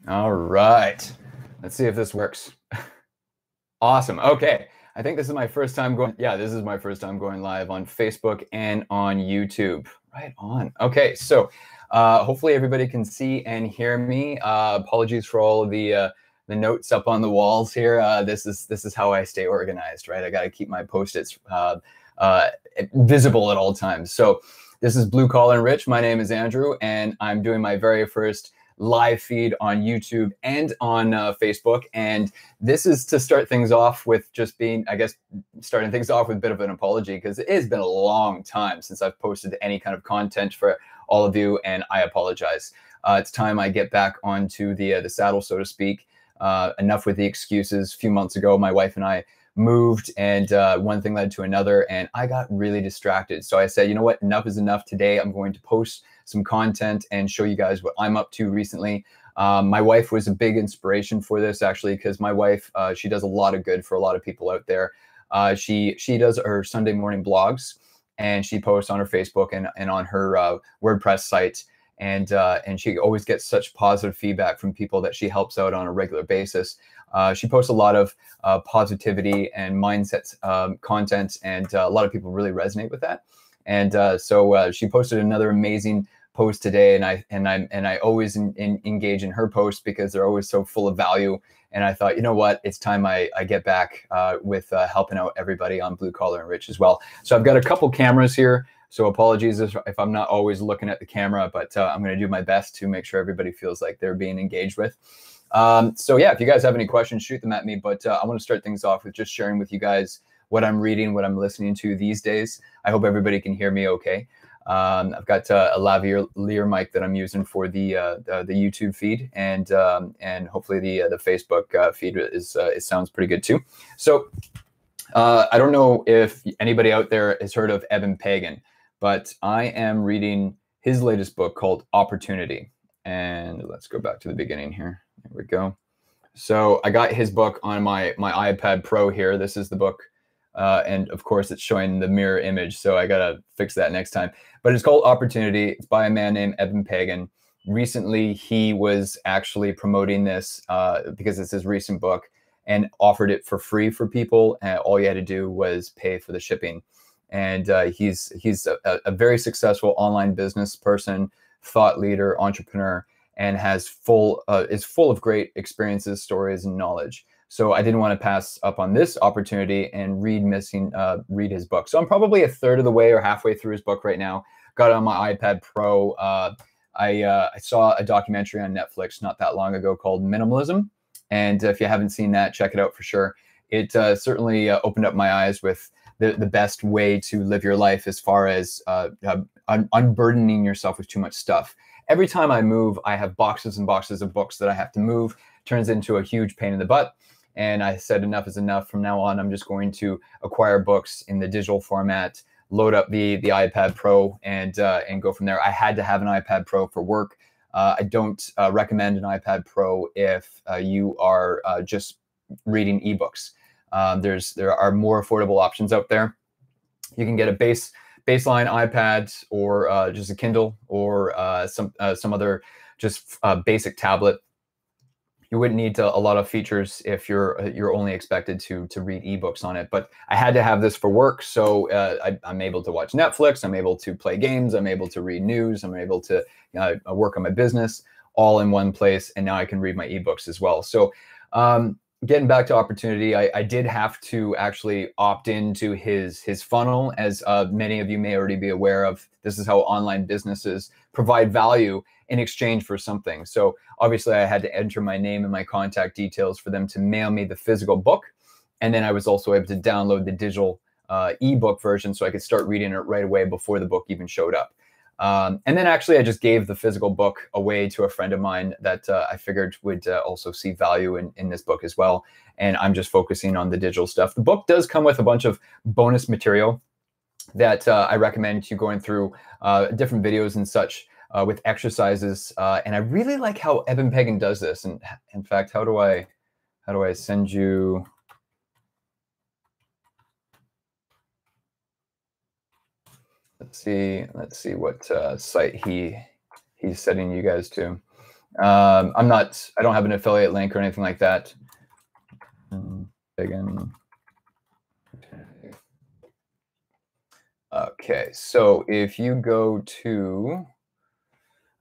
All right. Let's see if this works. Awesome. Okay. I think this is my first time going. Yeah, this is my first time going live on Facebook and on YouTube. Right on. Okay. So hopefully everybody can see and hear me. Apologies for all of the notes up on the walls here. This is how I stay organized, right? I got to keep my Post-its uh, visible at all times. So this is Blue Collar and Rich. My name is Andrew, and I'm doing my very first live feed on YouTube and on Facebook. And this is to start things off with just being, I guess, starting things off with a bit of an apology, because it has been a long time since I've posted any kind of content for all of you, and I apologize. It's time I get back onto the saddle, so to speak. Enough with the excuses. A few months ago, my wife and I moved, and one thing led to another, and I got really distracted. So I said, you know what, enough is enough. Today I'm going to post some content and show you guys what I'm up to recently. My wife was a big inspiration for this, actually, because my wife, she does a lot of good for a lot of people out there. She does her Sunday morning blogs, and she posts on her Facebook and on her WordPress site. And she always gets such positive feedback from people that she helps out on a regular basis. She posts a lot of positivity and mindset content, and a lot of people really resonate with that. And so she posted another amazing post today, and I always engage in her posts because they're always so full of value. And I thought, you know what, it's time I get back with helping out everybody on Blue Collar and Rich as well. So I've got a couple cameras here. So apologies if I'm not always looking at the camera, but I'm going to do my best to make sure everybody feels like they're being engaged with. So yeah, if you guys have any questions, shoot them at me. But I want to start things off with just sharing with you guys what I'm reading, what I'm listening to these days. I hope everybody can hear me okay. I've got a lavalier mic that I'm using for the YouTube feed, and hopefully the Facebook feed it sounds pretty good too. So I don't know if anybody out there has heard of Eben Pagan, but I am reading his latest book called Opportunity. And let's go back to the beginning here. There we go. So I got his book on my iPad Pro here. This is the book. And of course, it's showing the mirror image, so I gotta fix that next time. But it's called Opportunity. It's by a man named Eben Pagan. Recently, he was actually promoting this because it's his recent book, and offered it for free for people. And all you had to do was pay for the shipping. And he's a very successful online business person, thought leader, entrepreneur, and is full of great experiences, stories, and knowledge. So I didn't want to pass up on this opportunity and read his book. So I'm probably a third of the way or halfway through his book right now. Got it on my iPad Pro. I saw a documentary on Netflix not that long ago called Minimalism. And if you haven't seen that, check it out for sure. It certainly opened up my eyes with the best way to live your life as far as unburdening yourself with too much stuff. Every time I move, I have boxes and boxes of books that I have to move. Turns into a huge pain in the butt. And I said, enough is enough. From now on, I'm just going to acquire books in the digital format, load up the iPad Pro, and go from there. I had to have an iPad Pro for work. I don't recommend an iPad Pro if you are just reading ebooks. There are more affordable options out there. You can get a baseline iPad, or just a Kindle, or some other just basic tablet. You wouldn't need a lot of features if you're only expected to read ebooks on it. But I had to have this for work, so I'm able to watch Netflix, I'm able to play games, I'm able to read news, I'm able to work on my business all in one place, and now I can read my ebooks as well. So getting back to Opportunity, I did have to actually opt into his funnel, as many of you may already be aware of. This is how online businesses provide value in exchange for something. So obviously I had to enter my name and my contact details for them to mail me the physical book. And then I was also able to download the digital ebook version, so I could start reading it right away before the book even showed up. And then actually I just gave the physical book away to a friend of mine that I figured would also see value in this book as well. And I'm just focusing on the digital stuff. The book does come with a bunch of bonus material that I recommend you going through, different videos and such, with exercises. And I really like how Eben Pagan does this. And in fact, how do I send you? Let's see what site he's setting you guys to. I don't have an affiliate link or anything like that. Pagan. Okay, so if you go to,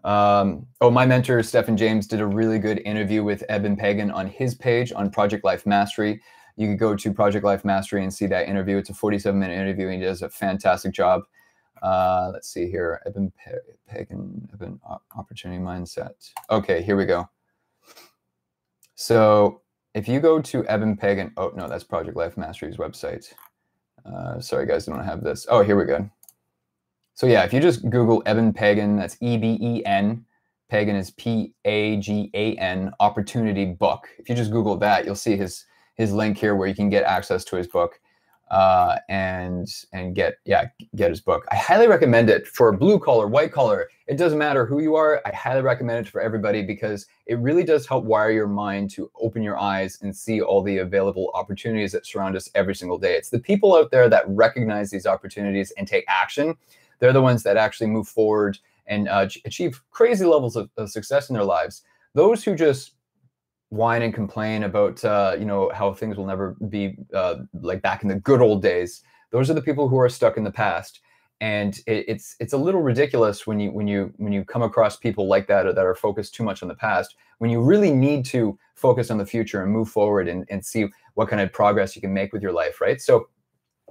my mentor, Stephen James, did a really good interview with Eben Pagan on his page on Project Life Mastery. You could go to Project Life Mastery and see that interview. It's a 47-minute interview, and he does a fantastic job. Let's see here, Eben Pagan, Eben Opportunity Mindset. Okay, here we go. So if you go to Eben Pagan, oh no, that's Project Life Mastery's website. Sorry guys, I don't have this. Oh, here we go. So yeah, if you just Google Eben Pagan, that's E-B-E-N, Pagan is P-A-G-A-N, Opportunity Book. If you just Google that, you'll see his link here where you can get access to his book and get his book. I highly recommend it for blue collar, white collar. It doesn't matter who you are. I highly recommend it for everybody because it really does help wire your mind to open your eyes and see all the available opportunities that surround us every single day. It's the people out there that recognize these opportunities and take action. They're the ones that actually move forward and achieve crazy levels of success in their lives. Those who just whine and complain about how things will never be like back in the good old days, those are the people who are stuck in the past. And it's a little ridiculous when you come across people like that or that are focused too much on the past, when you really need to focus on the future and move forward and see what kind of progress you can make with your life, right? So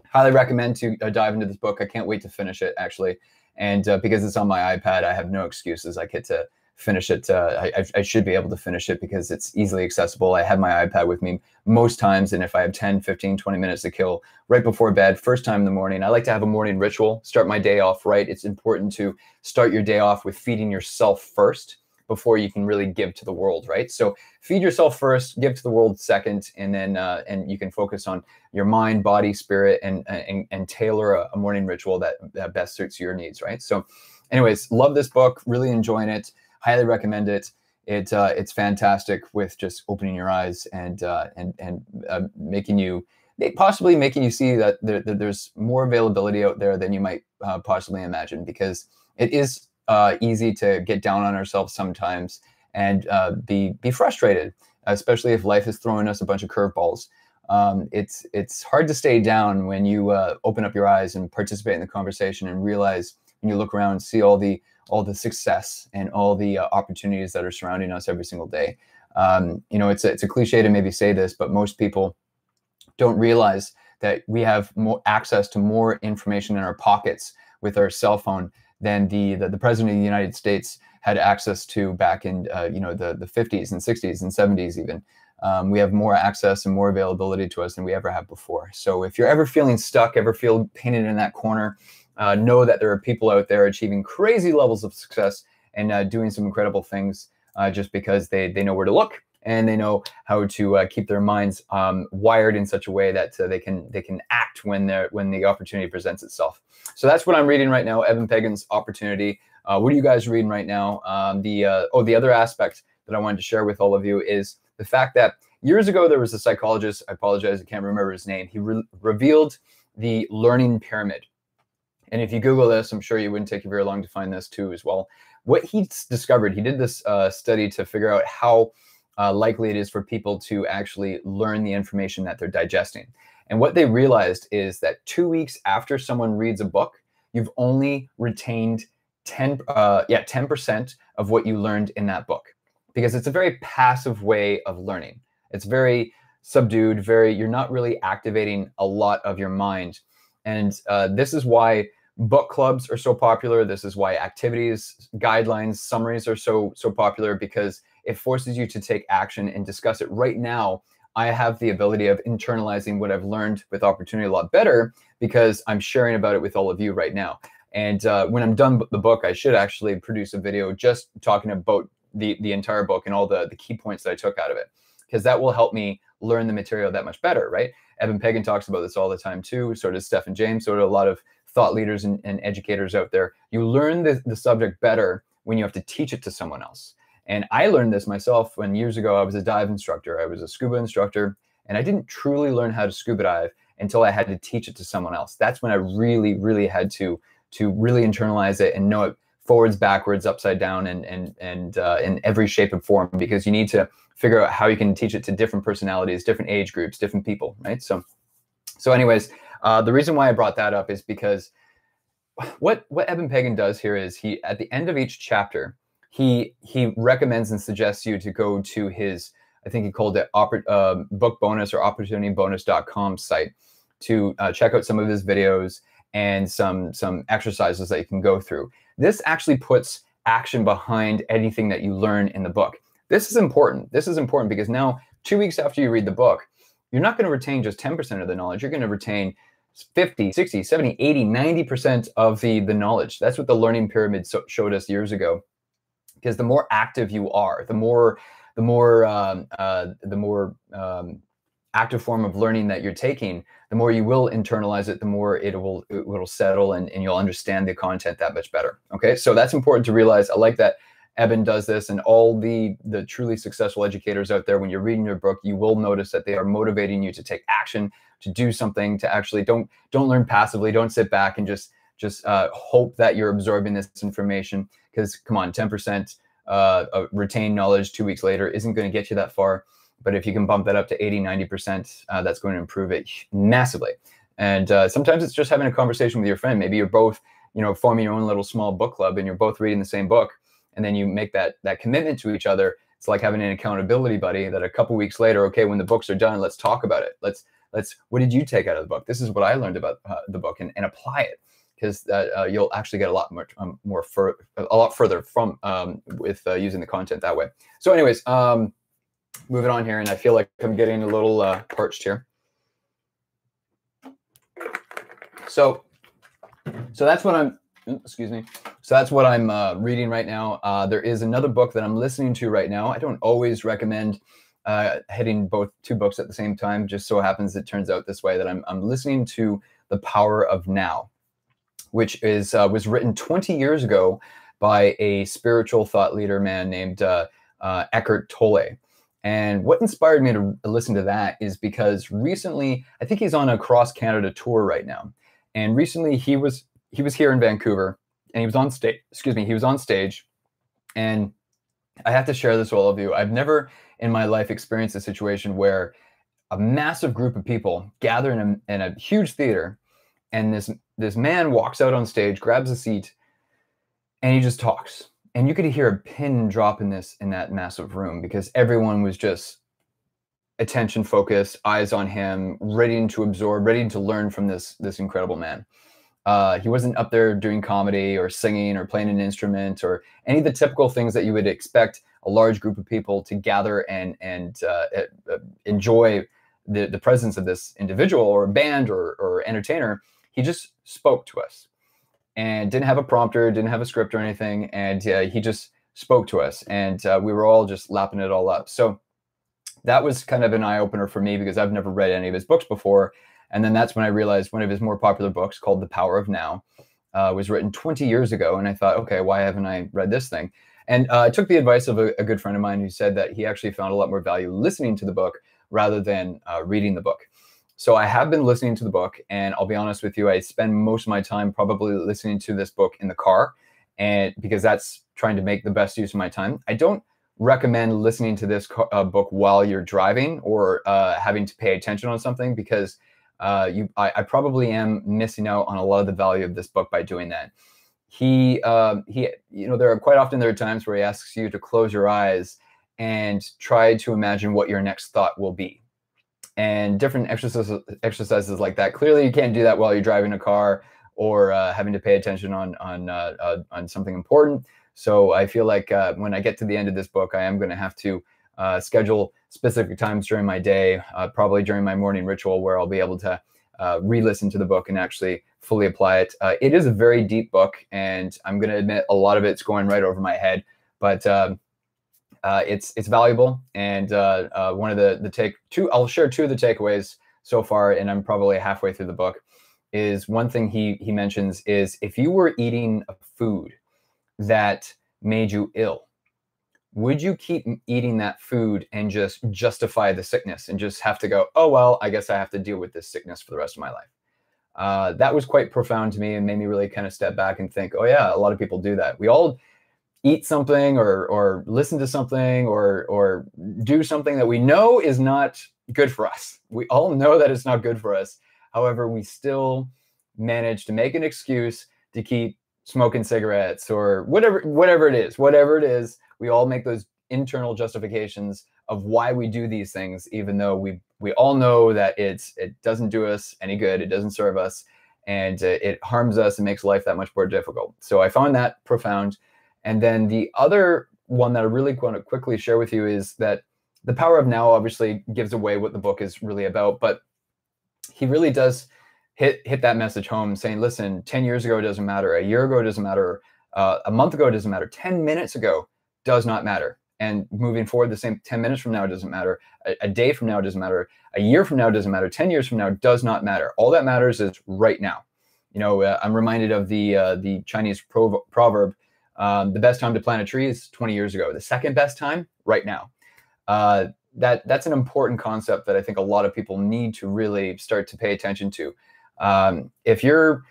highly recommend to dive into this book. I can't wait to finish it, actually. And because it's on my iPad, I have no excuses. I get to finish it. I should be able to finish it because it's easily accessible. I have my iPad with me most times, and if I have 10, 15, 20 minutes to kill right before bed, first time in the morning, I like to have a morning ritual, start my day off right. It's important to start your day off with feeding yourself first before you can really give to the world, right? So feed yourself first, give to the world second, and then and you can focus on your mind, body, spirit, and tailor a morning ritual that best suits your needs, right? So anyways, love this book, really enjoying it. Highly recommend it. It's fantastic with just opening your eyes and possibly making you see that there's more availability out there than you might possibly imagine, because it is easy to get down on ourselves sometimes and be frustrated, especially if life is throwing us a bunch of curveballs. It's hard to stay down when you open up your eyes and participate in the conversation and realize, when you look around and see all the success and all the opportunities that are surrounding us every single day. It's a cliche to maybe say this, but most people don't realize that we have more access to more information in our pockets with our cell phone than the president of the United States had access to back in the 50s and 60s and 70s even. We have more access and more availability to us than we ever have before. So if you're ever feeling stuck, ever feel painted in that corner, know that there are people out there achieving crazy levels of success and doing some incredible things just because they know where to look and they know how to keep their minds wired in such a way that they can act when the opportunity presents itself. So that's what I'm reading right now, Eben Pagan's Opportunity. What are you guys reading right now? The other aspect that I wanted to share with all of you is the fact that years ago there was a psychologist, I apologize, I can't remember his name. He revealed the learning pyramid. And if you Google this, I'm sure you wouldn't take you very long to find this too as well. What he discovered, he did this study to figure out how likely it is for people to actually learn the information that they're digesting. And what they realized is that 2 weeks after someone reads a book, you've only retained 10% of what you learned in that book, because it's a very passive way of learning. It's very subdued, you're not really activating a lot of your mind. And this is why book clubs are so popular. This is why activities, guidelines, summaries are so popular, because it forces you to take action and discuss it right now. I have the ability of internalizing what I've learned with Opportunity a lot better because I'm sharing about it with all of you right now. And when I'm done with the book, I should actually produce a video just talking about the entire book and all the key points that I took out of it, because that will help me learn the material that much better, right? Eben Pagan talks about this all the time too. So does Stephen James. So do a lot of thought leaders and educators out there. You learn the subject better when you have to teach it to someone else. And I learned this myself when years ago I was a dive instructor. I was a scuba instructor, and I didn't truly learn how to scuba dive until I had to teach it to someone else. That's when I really had to really internalize it and know it forwards, backwards, upside down, and in every shape and form, because you need to figure out how you can teach it to different personalities, different age groups, different people, right? So anyways, the reason why I brought that up is because what Eben Pagan does here is he, at the end of each chapter, he recommends and suggests you to go to his, I think he called it book bonus or opportunitybonus.com site to check out some of his videos and some exercises that you can go through. This actually puts action behind anything that you learn in the book. This is important. This is important because now, 2 weeks after you read the book, you're not going to retain just 10% of the knowledge. You're going to retain 50, 60, 70, 80, 90% of the knowledge. That's what the learning pyramid showed us years ago. Because the more active you are, the more active form of learning that you're taking, the more you will internalize it, the more it will settle, and you'll understand the content that much better. Okay, so that's important to realize. I like that Eben does this, and all the truly successful educators out there, when you're reading your book, you will notice that they are motivating you to take action, to do something, to actually don't learn passively, don't sit back and just hope that you're absorbing this information, because come on, 10% retained knowledge 2 weeks later isn't going to get you that far. But if you can bump that up to 80, 90%, that's going to improve it massively. And sometimes it's just having a conversation with your friend. Maybe you're both, forming your own little small book club, and you're both reading the same book, and then you make that commitment to each other. It's like having an accountability buddy that a couple weeks later, okay, when the books are done, let's talk about it. Let's what did you take out of the book? This is what I learned about the book, and apply it, because you'll actually get a lot further from with using the content that way. So anyways, moving on here, and I feel like I'm getting a little parched here. So that's what I'm, excuse me. So that's what I'm reading right now. There is another book that I'm listening to right now. I don't always recommend hitting two books at the same time. Just so happens it turns out this way, that I'm listening to The Power of Now, which is was written 20 years ago by a spiritual thought leader man named Eckhart Tolle. And what inspired me to listen to that is because recently, I think he's on a cross Canada tour right now. And recently he was here in Vancouver, and he was on stage, he was on stage. And I have to share this with all of you. I've never in my life experienced a situation where a massive group of people gather in a huge theater, and this man walks out on stage, grabs a seat, and he just talks. And you could hear a pin drop in that massive room, because everyone was just attention focused, eyes on him, ready to absorb, ready to learn from this incredible man. He wasn't up there doing comedy or singing or playing an instrument or any of the typical things that you would expect a large group of people to gather and enjoy the presence of this individual or band or entertainer. He just spoke to us, and didn't have a prompter, didn't have a script or anything. And he just spoke to us, and we were all just lapping it all up. So that was kind of an eye-opener for me, because I've never read any of his books before. And then that's when I realized one of his more popular books, called The Power of Now, was written 20 years ago. And I thought, okay, why haven't I read this thing? And I took the advice of a good friend of mine, who said that he actually found a lot more value listening to the book rather than reading the book. So I have been listening to the book, and I'll be honest with you, I spend most of my time probably listening to this book in the car, and because that's trying to make the best use of my time. I don't recommend listening to this book while you're driving or having to pay attention on something, because I probably am missing out on a lot of the value of this book by doing that. There are quite often there are times where he asks you to close your eyes and try to imagine what your next thought will be. And different exercises like that. Clearly, you can't do that while you're driving a car or having to pay attention on something important. So I feel like when I get to the end of this book, I am going to have to schedule specific times during my day, probably during my morning ritual, where I'll be able to re-listen to the book and actually fully apply it. It is a very deep book, and I'm going to admit a lot of it's going right over my head, but it's valuable. And one of I'll share two of the takeaways so far, and I'm probably halfway through the book. Is one thing he mentions is, if you were eating a food that made you ill, would you keep eating that food and just justify the sickness and just have to go, oh, well, I guess I have to deal with this sickness for the rest of my life? That was quite profound to me and made me really kind of step back and think, oh yeah, a lot of people do that. We all eat something or listen to something or do something that we know is not good for us. We all know that it's not good for us. However, we still manage to make an excuse to keep smoking cigarettes or whatever it is. We all make those internal justifications of why we do these things, even though we all know that it doesn't do us any good. It doesn't serve us, and it harms us and makes life that much more difficult. So I found that profound. And then the other one that I really want to quickly share with you is that The Power of Now obviously gives away what the book is really about, but he really does hit that message home, saying, listen, 10 years ago doesn't matter, a year ago doesn't matter, a month ago doesn't matter, 10 minutes ago does not matter. And moving forward, the same 10 minutes from now doesn't matter, a day from now doesn't matter, a year from now doesn't matter, 10 years from now does not matter. All that matters is right now. You know, I'm reminded of the Chinese proverb, the best time to plant a tree is 20 years ago. The second best time, right now. That's an important concept that I think a lot of people need to really start to pay attention to. If you're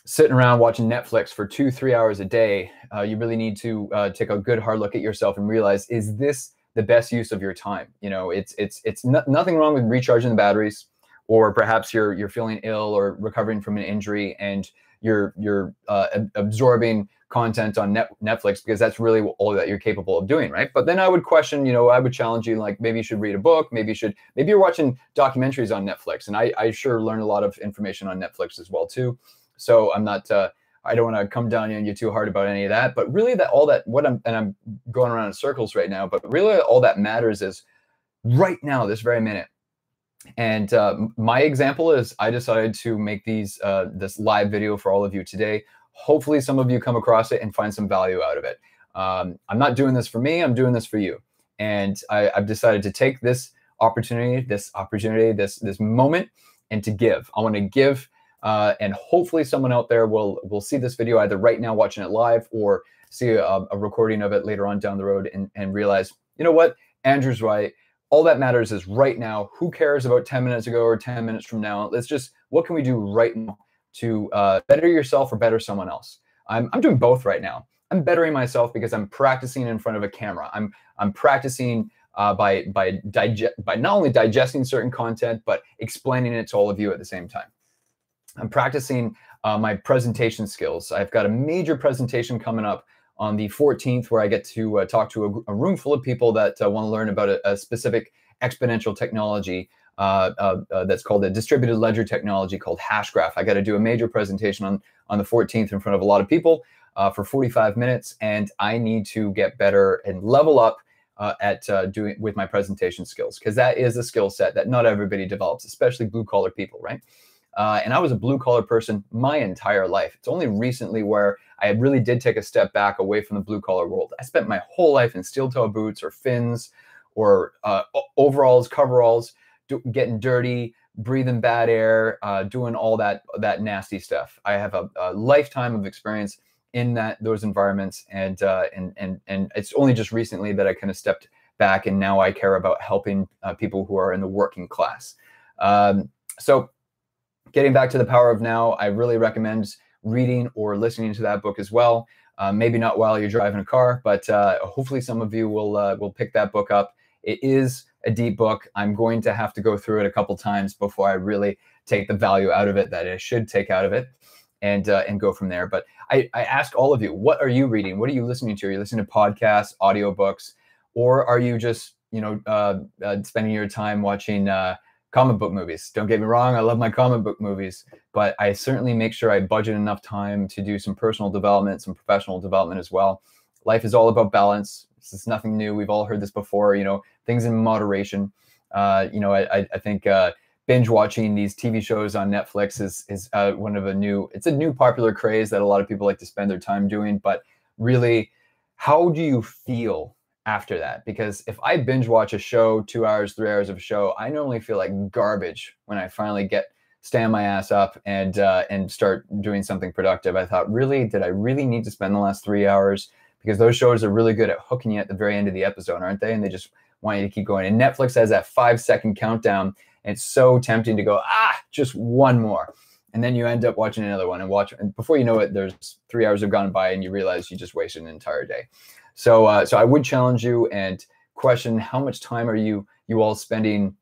sitting around watching Netflix for 2-3 hours a day, you really need to take a good hard look at yourself and realize, is this the best use of your time? You know, it's nothing wrong with recharging the batteries, or perhaps you're feeling ill or recovering from an injury and you're absorbing content on Netflix because that's really all that you're capable of doing, right? But then I would question, you know, I would challenge you, like, maybe you should read a book, maybe you're watching documentaries on Netflix, and I sure learn a lot of information on Netflix as well too. So I'm not, I don't want to come down on you too hard about any of that, but really I'm going around in circles right now, but really all that matters is right now, this very minute. And my example is I decided to make this live video for all of you today. Hopefully some of you come across it and find some value out of it. I'm not doing this for me, I'm doing this for you. And I've decided to take this opportunity, this moment, and to give. I want to give, and hopefully someone out there will see this video either right now watching it live or see a recording of it later on down the road and realize, you know what, Andrew's right. All that matters is right now. Who cares about 10 minutes ago or 10 minutes from now? What can we do right now to better yourself or better someone else? I'm doing both right now. I'm bettering myself because I'm practicing in front of a camera. I'm practicing by not only digesting certain content, but explaining it to all of you at the same time. I'm practicing my presentation skills. I've got a major presentation coming up on the 14th, where I get to talk to a room full of people that want to learn about a specific exponential technology that's called a distributed ledger technology called Hashgraph. I got to do a major presentation on the 14th in front of a lot of people for 45 minutes, and I need to get better and level up at doing with my presentation skills, because that is a skill set that not everybody develops, especially blue-collar people, right? And I was a blue-collar person my entire life. It's only recently where I really did take a step back away from the blue-collar world. I spent my whole life in steel-toe boots or fins or overalls, coveralls, getting dirty, breathing bad air, doing all that nasty stuff. I have a lifetime of experience in those environments, and it's only just recently that I kind of stepped back, and now I care about helping people who are in the working class. So getting back to The Power of Now, I really recommend reading or listening to that book as well. Maybe not while you're driving a car, but hopefully some of you will pick that book up. It is a deep book. I'm going to have to go through it a couple times before I really take the value out of it that I should take out of it, and go from there. But I ask all of you, what are you reading? What are you listening to? Are you listening to podcasts, audiobooks, or are you just spending your time watching comic book movies? Don't get me wrong, I love my comic book movies, but I certainly make sure I budget enough time to do some personal development, some professional development as well. Life is all about balance. This is nothing new. We've all heard this before, things in moderation. I think binge watching these TV shows on Netflix is it's a new popular craze that a lot of people like to spend their time doing. But really, how do you feel after that? Because if I binge watch a show, 2 hours, 3 hours of a show, I normally feel like garbage when I finally stand my ass up and start doing something productive. I thought, really, did I really need to spend the last 3 hours? Because those shows are really good at hooking you at the very end of the episode, aren't they? And they just want you to keep going. And Netflix has that 5-second countdown, and it's so tempting to go, just one more. and then you end up watching another one and before you know it, there's 3 hours have gone by and you realize you just wasted an entire day. So so I would challenge you and question, how much time are you all spending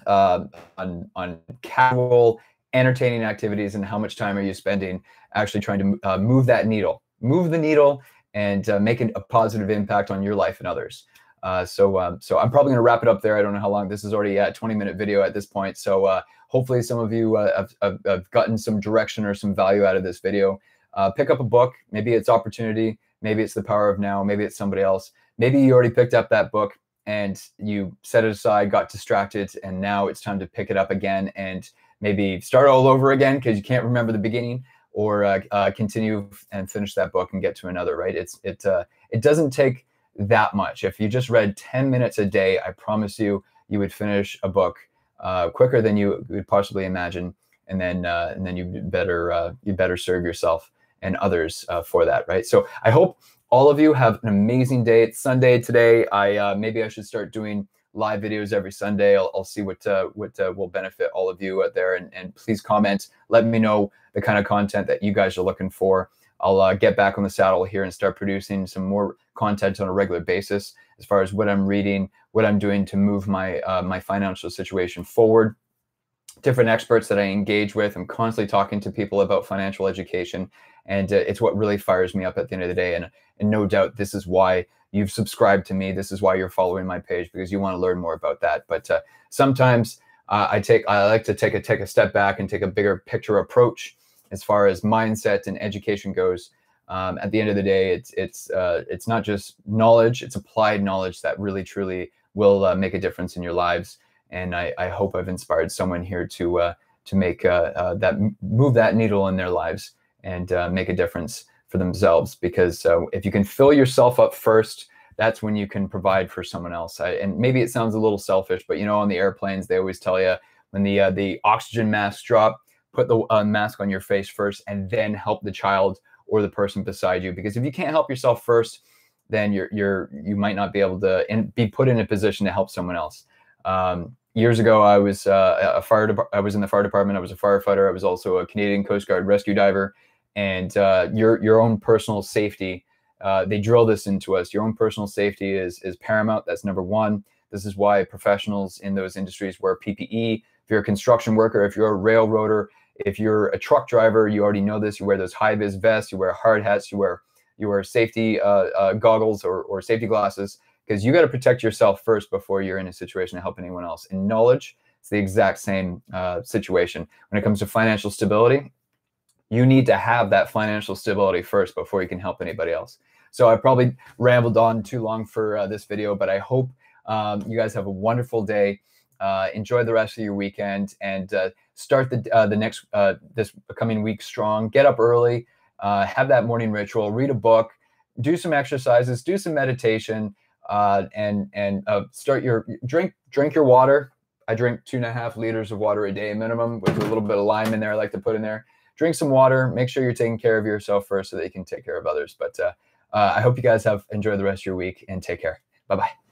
on casual entertaining activities, and how much time are you spending actually trying to move the needle and make a positive impact on your life and others. So I'm probably going to wrap it up there. I don't know how long. This is already a 20-minute video at this point. So hopefully some of you have gotten some direction or some value out of this video. Pick up a book. Maybe it's Opportunity. Maybe it's The Power of Now. Maybe it's somebody else. Maybe you already picked up that book and you set it aside, got distracted, and now it's time to pick it up again and maybe start all over again because you can't remember the beginning, or continue and finish that book and get to another, right? It doesn't take that much. If you just read 10 minutes a day, I promise you, you would finish a book quicker than you would possibly imagine, and then you better serve yourself and others for that, right? So I hope all of you have an amazing day. It's Sunday today. Maybe I should start doing live videos every Sunday. I'll see what will benefit all of you out there, and please comment. Let me know the kind of content that you guys are looking for. I'll get back on the saddle here and start producing some more content on a regular basis as far as what I'm reading, what I'm doing to move my my financial situation forward. Different experts that I engage with. I'm constantly talking to people about financial education, and it's what really fires me up at the end of the day. And no doubt this is why you've subscribed to me. This is why you're following my page, because you want to learn more about that. But sometimes I like to take a step back and take a bigger picture approach as far as mindset and education goes. At the end of the day, it's not just knowledge; it's applied knowledge that really truly will make a difference in your lives. And I hope I've inspired someone here to make move that needle in their lives and make a difference for themselves. Because if you can fill yourself up first, that's when you can provide for someone else. And maybe it sounds a little selfish, but you know, on the airplanes, they always tell you when the oxygen masks drop, put the mask on your face first, and then help the child or the person beside you. Because if you can't help yourself first, then you might not be able to be put in a position to help someone else. Years ago, I was I was in the fire department. I was a firefighter. I was also a Canadian Coast Guard rescue diver. And your own personal safety, they drill this into us. Your own personal safety is paramount. That's number one. This is why professionals in those industries wear PPE. If you're a construction worker, if you're a railroader, if you're a truck driver, you already know this. You wear those high-vis vests. You wear hard hats. You wear safety goggles or safety glasses, because you got to protect yourself first before you're in a situation to help anyone else. In knowledge, it's the exact same situation. When it comes to financial stability, you need to have that financial stability first before you can help anybody else. So I probably rambled on too long for this video, but I hope you guys have a wonderful day. Enjoy the rest of your weekend, and start the next this coming week strong. Get up early, have that morning ritual, read a book, do some exercises, do some meditation, and start drink your water. I drink 2.5 liters of water a day minimum, with a little bit of lime in there I like to put in there. Drink some water. Make sure you're taking care of yourself first so that you can take care of others. But I hope you guys have enjoyed the rest of your week, and take care. Bye-bye.